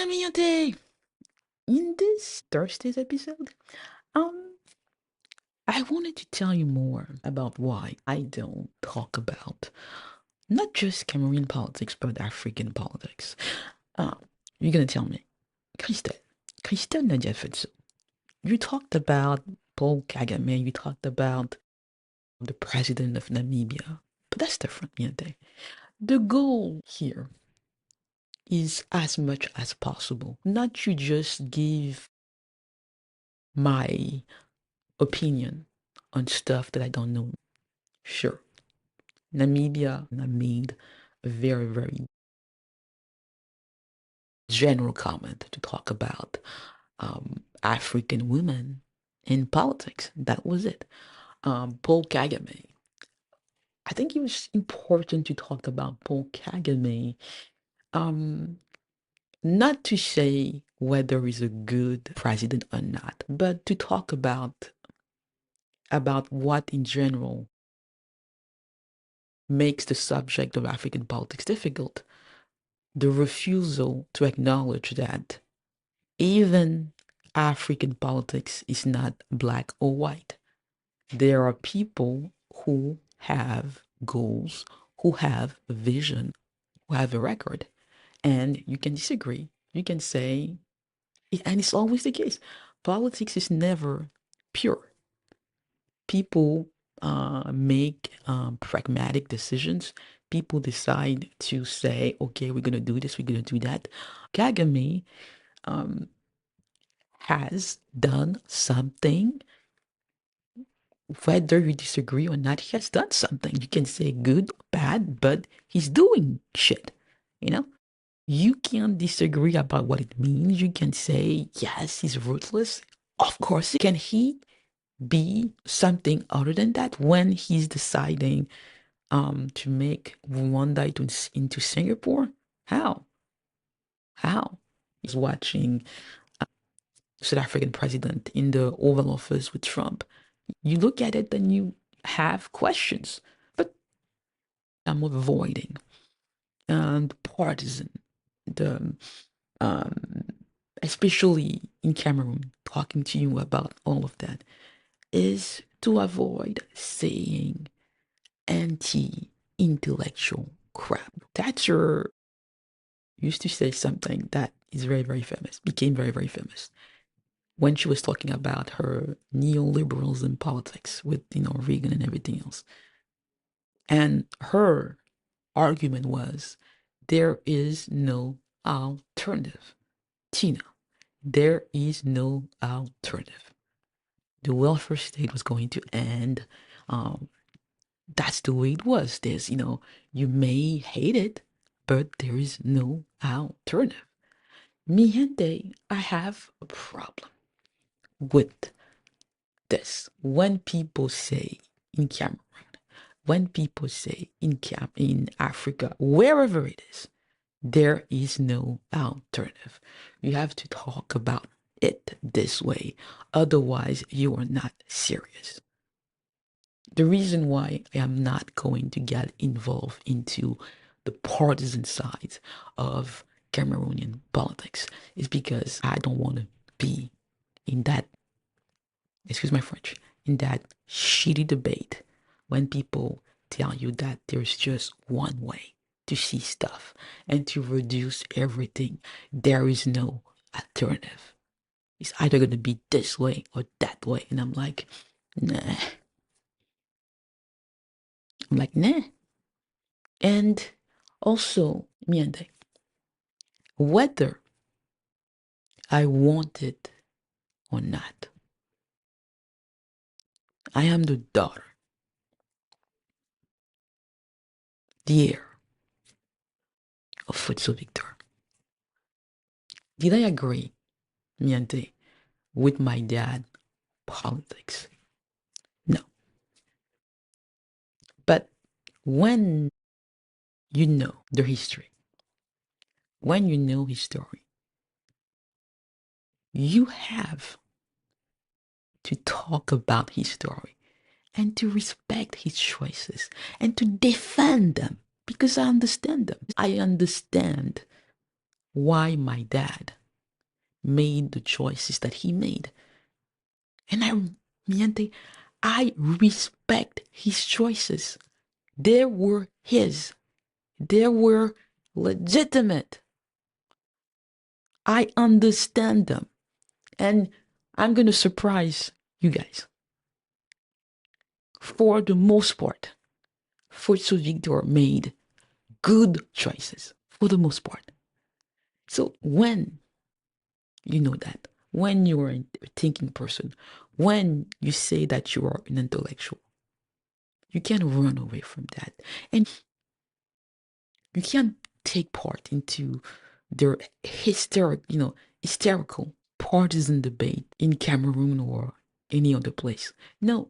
Hola, mi gente! In this Thursday's episode, um, I wanted to tell you more about why I don't talk about not just Cameroon politics, but African politics. Uh, you're gonna tell me, Christelle Nadia Fotso, you talked about Paul Kagame, you talked about the president of Namibia, but that's different, mi gente. The goal here is as much as possible, not to just give my opinion on stuff that I don't know. Sure, Namibia, I made a very, very general comment to talk about African women in politics. That was it. Paul Kagame. I think it was important to talk about Paul Kagame. Um, Not to say whether he's a good president or not, but to talk about what in general makes the subject of African politics difficult. The refusal to acknowledge that even African politics is not black or white. There are people who have goals, who have a vision, who have a record, and you can disagree. You can say, and it's always the case, politics is never pure. People make pragmatic decisions. People decide to say, okay, we're going to do this, we're going to do that. Kagame um, has done something, whether you disagree or not, he has done something. You can say good, bad, but he's doing shit, you know? You can disagree about what it means. You can say, yes, he's ruthless. Of course, can he be something other than that when he's deciding to make Rwanda into Singapore? How? How? He's watching South African president in the Oval Office with Trump. You look at it and you have questions, but I'm avoiding and partisan, the um, especially in Cameroon, talking to you about all of that is to avoid saying anti-intellectual crap. Thatcher used to say something that is very, very famous, became very, very famous when she was talking about her neoliberalism politics with, Reagan and everything else. And her argument was there is no alternative. Tina, there is no alternative. The welfare state was going to end. Um, that's the way it was. You may hate it, but there is no alternative. Mi gente, I have a problem with this. When people say in Cameroon, when people say in Africa, wherever it is, there is no alternative. You have to talk about it this way. Otherwise, you are not serious. The reason why I am not going to get involved into the partisan side of Cameroonian politics is because I don't want to be in that, excuse my French, in that shitty debate when people tell you that there's just one way to see stuff and to reduce everything. There is no alternative. It's either going to be this way or that way. And I'm like, nah. I'm like, nah. And also, Miende, whether I want it or not, I am the daughter, the heir of Fotso Victor. Did I agree, Miende, with my dad politics? No. But when you know the history, when you know his story, you have to talk about his story and to respect his choices and to defend them because I understand them. I understand why my dad made the choices that he made. And I respect his choices. They were his. They were legitimate. I understand them. And I'm going to surprise you guys. For the most part, Fotso Victor made good choices for the most part. So when you know that, when you're a thinking person, when you say that you are an intellectual, you can't run away from that. And you can't take part into their hysterical partisan debate in Cameroon or any other place. No,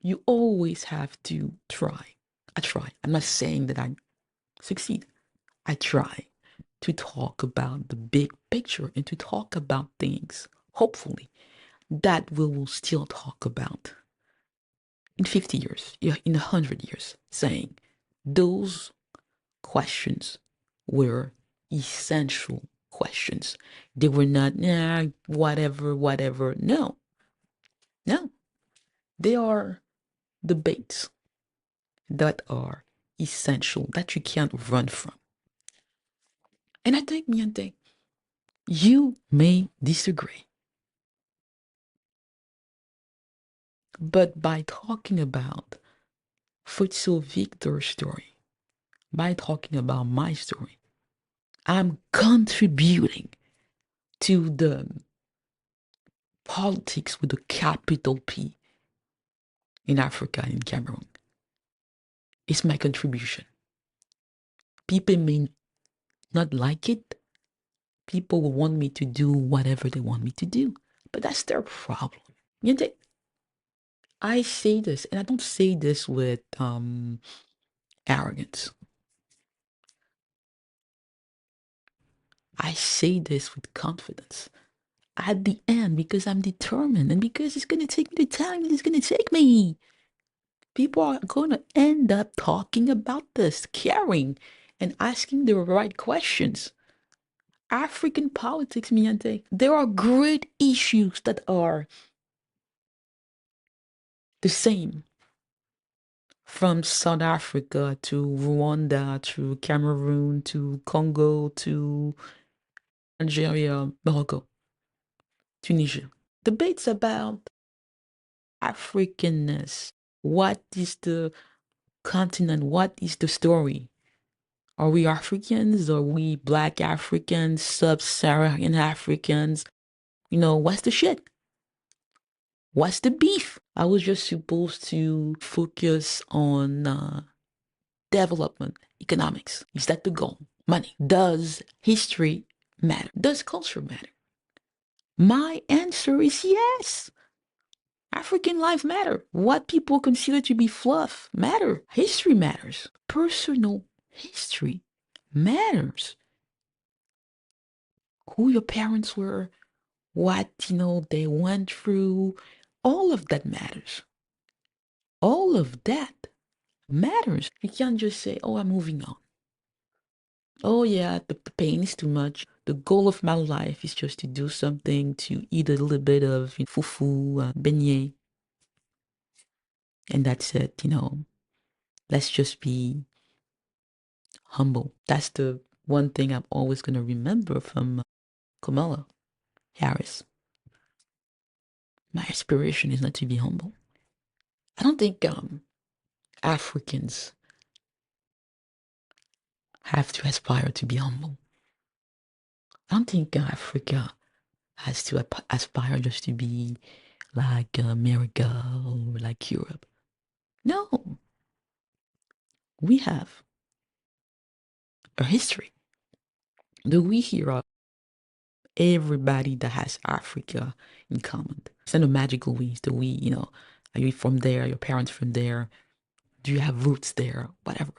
you always have to try. I try. I'm not saying that I succeed. I try to talk about the big picture and to talk about things, hopefully, that we will still talk about in 50 years, yeah, in 100 years, saying those questions were essential questions. They were not, whatever, whatever. No, no. They are debates that are essential, that you can't run from. And I think, Miente, you may disagree, but by talking about Fotso Victor's story, by talking about my story, I'm contributing to the politics with a capital P in Africa and in Cameroon. It's my contribution. People may not like it. People will want me to do whatever they want me to do, but that's their problem. You know, I say this, and I don't say this with arrogance. I say this with confidence. At the end, because I'm determined and because it's going to take me the time that it's going to take me. People are going to end up talking about this, caring, and asking the right questions. African politics, Miante, there are great issues that are the same from South Africa to Rwanda to Cameroon to Congo to Algeria, Morocco, Tunisia. Debates about Africanness. What is the continent? What is the story? Are we Africans? Are we Black Africans? Sub-Saharan Africans? What's the shit? What's the beef? I was just supposed to focus on development, economics. Is that the goal? Money. Does history matter? Does culture matter? My answer is yes. African life matter. What people consider to be fluff matter. History matters. Personal history matters. Who your parents were, what, they went through, all of that matters. All of that matters. You can't just say, oh, I'm moving on. Oh, yeah, the pain is too much. The goal of my life is just to do something, to eat a little bit of fufu, beignet, and that's it, Let's just be humble. That's the one thing I'm always going to remember from Kamala Harris. My aspiration is not to be humble. I don't think Africans have to aspire to be humble. I don't think Africa has to aspire just to be like America or like Europe. No, we have a history. The we here are everybody that has Africa in common. It's not a magical we, it's the we, are you from there, your parents from there, do you have roots there, whatever.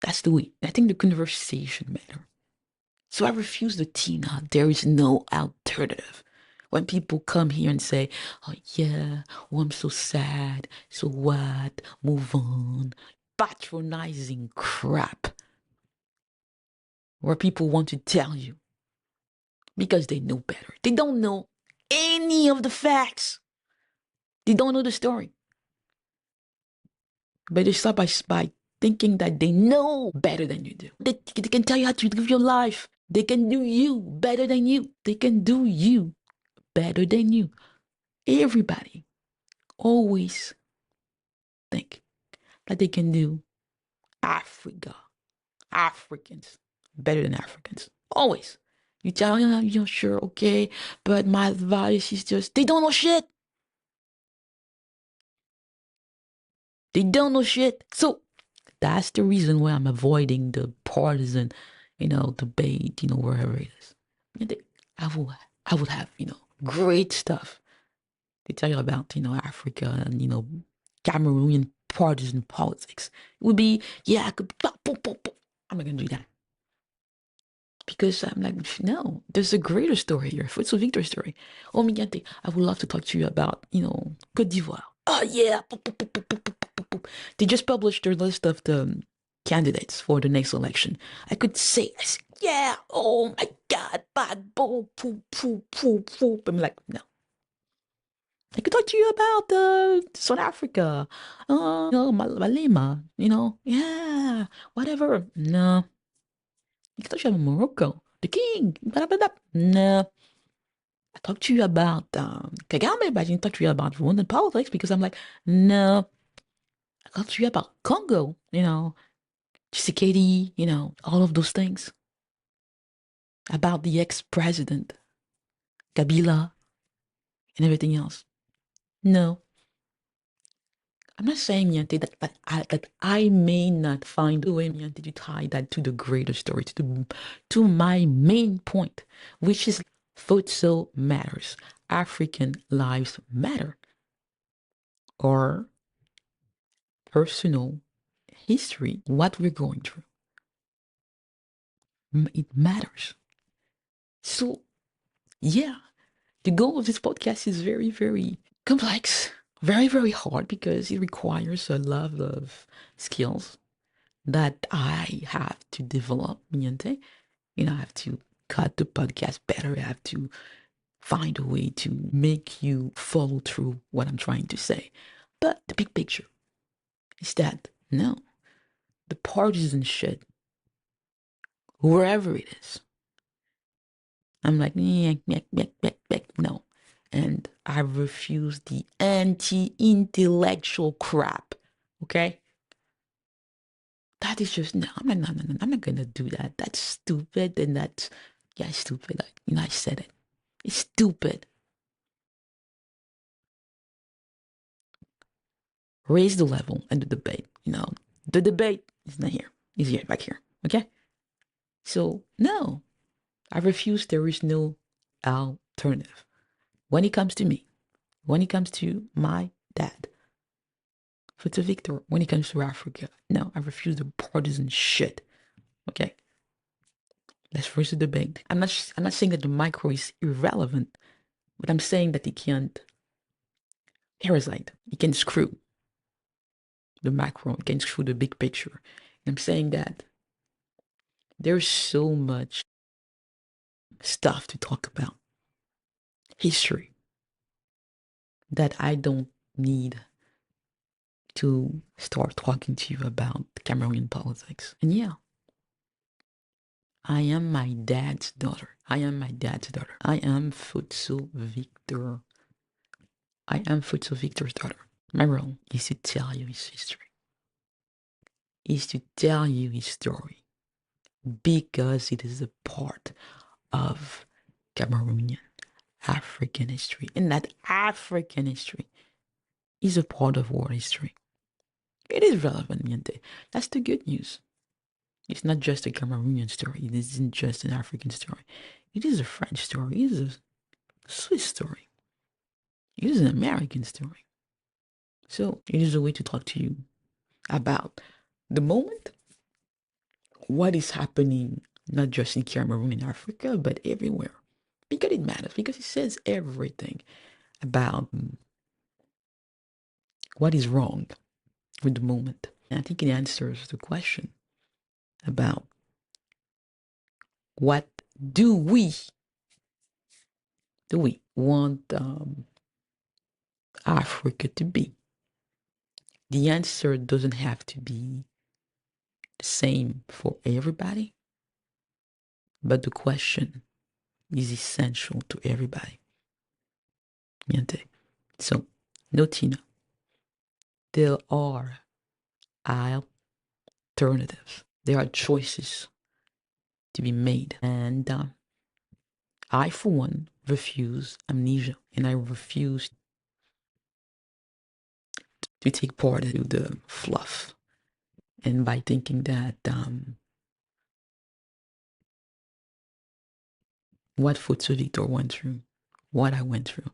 That's the we. I think the conversation matter. So I refuse the Tina. There is no alternative. When people come here and say, oh yeah, oh I'm so sad, so what, move on, patronizing crap. where people want to tell you because they know better. They don't know any of the facts. They don't know the story. But they start by thinking that they know better than you do. They can tell you how to live your life. They can do you better than you. They can do you better than you. Everybody always think that they can do Africa, Africans better than Africans. Always. You tell them, you're sure, okay, but my advice is just, they don't know shit. They don't know shit. So that's the reason why I'm avoiding the partisan, debate, wherever it is. I will, I would have, great stuff to tell you about, Africa and, Cameroonian partisan politics. It would be, yeah, I could, I'm not going to do that. Because I'm like, no, there's a greater story here. Fotso Victor story. Oh, Migante, I would love to talk to you about, Côte d'Ivoire. Oh, yeah. They just published their list of the candidates for the next election. I could say, yeah, oh my God, bad, boom, poop, poop, poop, poop. I'm like, no. I could talk to you about South Africa, Malema, yeah, whatever. No. I could talk to you about Morocco, the king, blah, blah, blah. No. I talked to you about Kagame, but I didn't talk to you about Rwandan politics because I'm like, no. I talked to you about Congo, Tshisekedi, all of those things. About the ex-president, Kabila, and everything else. No. I'm not saying, Yante, that I may not find a way, Yante, to tie that to the greater story, to my main point, which is Fotso matters. African lives matter. Or personal history, what we're going through. It matters. So, yeah, the goal of this podcast is very, very complex, very, very hard because it requires a lot of skills that I have to develop. I have to cut the podcast better. I have to find a way to make you follow through what I'm trying to say. But the big picture is that no, the partisan shit, wherever it is, I'm like, no. And I refuse the anti-intellectual crap. Okay? That is just, no, I'm not gonna do that. That's stupid and that's, yeah, stupid. I said it. It's stupid. Raise the level and the debate. The debate is not here. It's here, back here. Okay? So, no. I refuse. There is no alternative. When it comes to me, when it comes to my dad, Fotso Victor, when it comes to Africa, no, I refuse the partisan shit. Okay? Let's first the debate. I'm not saying that the micro is irrelevant, but I'm saying that it can't parasite. It can screw the macro. It can screw the big picture. And I'm saying that there's so much stuff to talk about. History. That I don't need to start talking to you about Cameroonian politics. And yeah, I am my dad's daughter. I am my dad's daughter. I am Fotso Victor. I am Fotso Victor's daughter. My role is to tell you his history. Is to tell you his story. Because it is a part of Cameroonian African history. And that African history is a part of world history. It is relevant, Miente. That's the good news. It's not just a Cameroonian story. It isn't just an African story. It is a French story. It is a Swiss story. It is an American story. So it is a way to talk to you about the moment, what is happening, not just in Cameroon and Africa, but everywhere. Because it matters, because it says everything about what is wrong with the moment. And I think it answers the question about What do we want Africa to be? The answer doesn't have to be the same for everybody, but the question is essential to everybody. So, Notina, there are alternatives. There are choices to be made. And I, for one, refuse amnesia. And I refuse to take part in the fluff. And by thinking that what Fotso Victor went through, what I went through,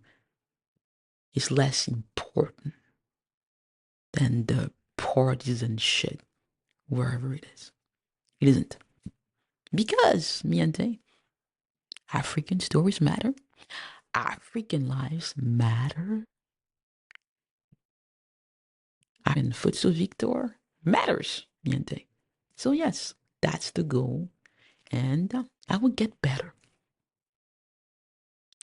is less important than the partisan shit, wherever it is. It isn't. Because, miente, African stories matter. African lives matter. And Fotso Victor matters, miente. So yes, that's the goal. And I will get better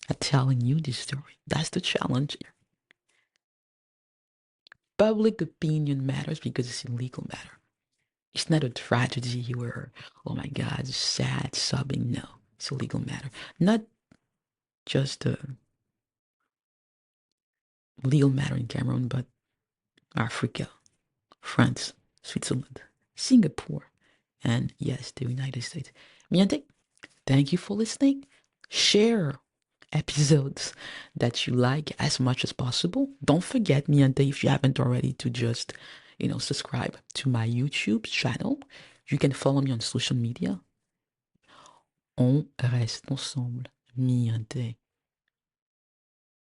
at telling you this story. That's the challenge here. Public opinion matters because it's a legal matter. It's not a tragedy where, oh my God, sad, sobbing. No, it's a legal matter. Not just a legal matter in Cameroon, but Africa, France, Switzerland, Singapore, and yes, the United States. Miente, thank you for listening. Share episodes that you like as much as possible. Don't forget, Miente, if you haven't already, to just, subscribe to my YouTube channel. You can follow me on social media. On reste ensemble, Miente.